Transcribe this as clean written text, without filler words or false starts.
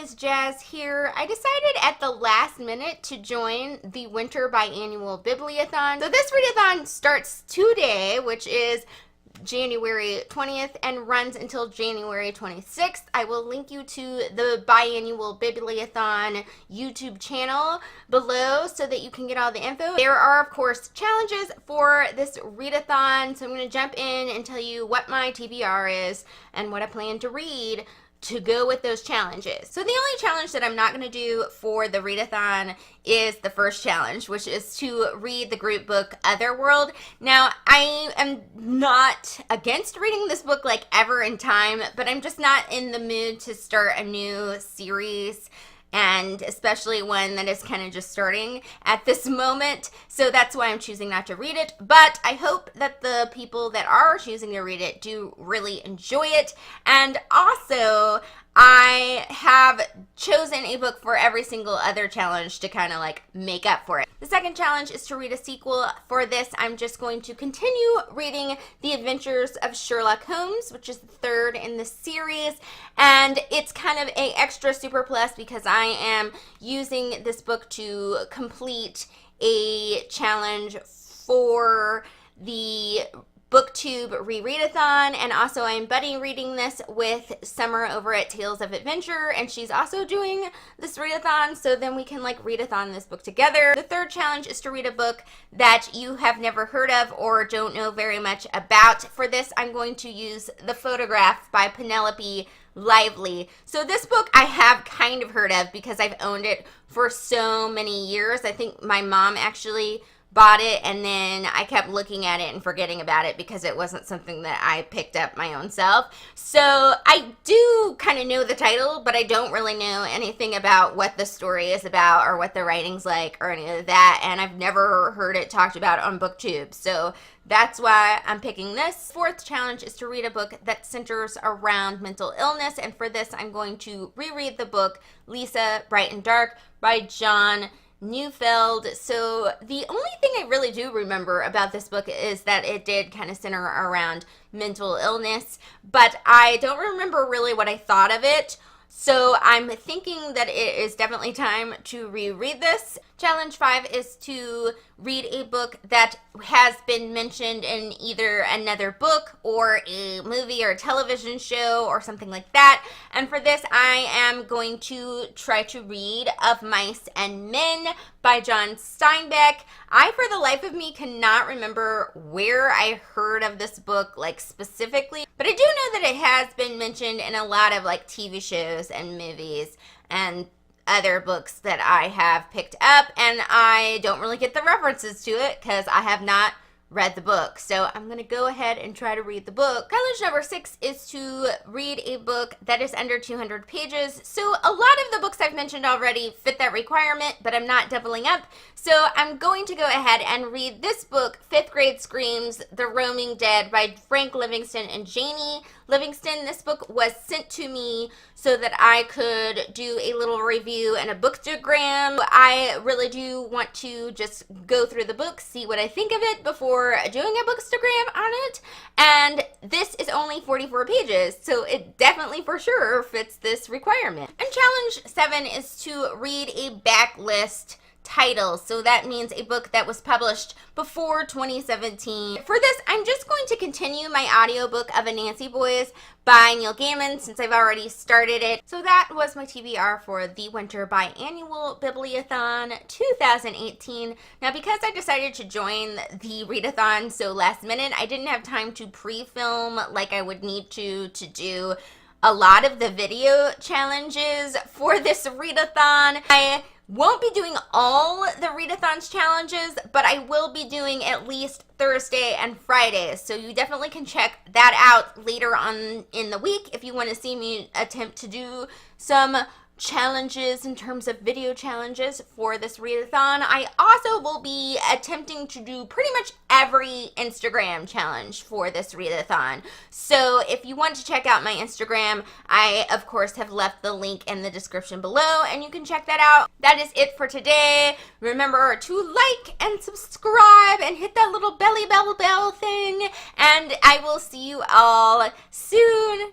is Jazz here. I decided at the last minute to join the Winter Biannual Bibliothon. So this readathon starts today, which is January 20th and runs until January 26th. I will link you to the Biannual Bibliothon YouTube channel below so that you can get all the info. There are, of course, challenges for this readathon, so I'm going to jump in and tell you what my TBR is and what I plan to read to go with those challenges. So the only challenge that I'm not going to do for the readathon is the first challenge, which is to read the group book Otherworld. Now, I am not against reading this book like ever in time, but I'm just not in the mood to start a new series, and especially one that is kind of just starting at this moment. So that's why I'm choosing not to read it. But I hope that the people that are choosing to read it do really enjoy it. And also, I have chosen a book for every single other challenge to kind of like make up for it. The second challenge is to read a sequel. For this, I'm just going to continue reading The Adventures of Sherlock Holmes, which is the third in the series. And it's kind of a extra super plus because I am using this book to complete a challenge for the BookTube rereadathon, and also I'm buddy reading this with Summer over at Tales of Adventure, and she's also doing this readathon, so then we can like readathon this book together. The third challenge is to read a book that you have never heard of or don't know very much about. For this, I'm going to use The Photograph by Penelope Lively. So this book I have kind of heard of because I've owned it for so many years. I think my mom actually bought it, and then I kept looking at it and forgetting about it because it wasn't something that I picked up my own self. So I do kind of know the title, but I don't really know anything about what the story is about or what the writing's like or any of that, and I've never heard it talked about on BookTube. So that's why I'm picking this. Fourth challenge is to read a book that centers around mental illness, and for this I'm going to reread the book Lisa, Bright and Dark by John Neufeld. So the only thing I really do remember about this book is that it did kind of center around mental illness, but I don't remember really what I thought of it. So I'm thinking that it is definitely time to reread this. Challenge 5 is to read a book that has been mentioned in either another book or a movie or a television show or something like that. And for this, I am going to try to read Of Mice and Men by John Steinbeck. I, for the life of me, cannot remember where I heard of this book, like specifically, but I do know that it has been mentioned in a lot of like TV shows and movies and other books that I have picked up, and I don't really get the references to it because I have not read the book. So I'm going to go ahead and try to read the book. Challenge number 6 is to read a book that is under 200 pages. So a lot of the books I've mentioned already fit that requirement, but I'm not doubling up. So I'm going to go ahead and read this book, Fifth Grade Screams, The Roaming Dead by Frank Livingston and Janie Livingston. This book was sent to me so that I could do a little review and a bookstagram. I really do want to just go through the book, see what I think of it before doing a bookstagram on it. And this is only 44 pages, so it definitely for sure fits this requirement. And challenge 7 is to read a backlist title. So that means a book that was published before 2017. For this, I'm just going to continue my audiobook of Anansi Boys by Neil Gaiman since I've already started it. So that was my TBR for the Winter Biannual Bibliothon 2018. Now, because I decided to join the readathon so last minute, I didn't have time to pre-film like I would need to do a lot of the video challenges for this readathon. I won't be doing all the readathon's challenges, but I will be doing at least Thursday and Friday. So you definitely can check that out later on in the week if you want to see me attempt to do some challenges in terms of video challenges for this readathon. I also will be attempting to do pretty much every Instagram challenge for this readathon. So if you want to check out my Instagram, I of course have left the link in the description below and you can check that out. That is it for today. Remember to like and subscribe and hit that little belly bell thing, and I will see you all soon.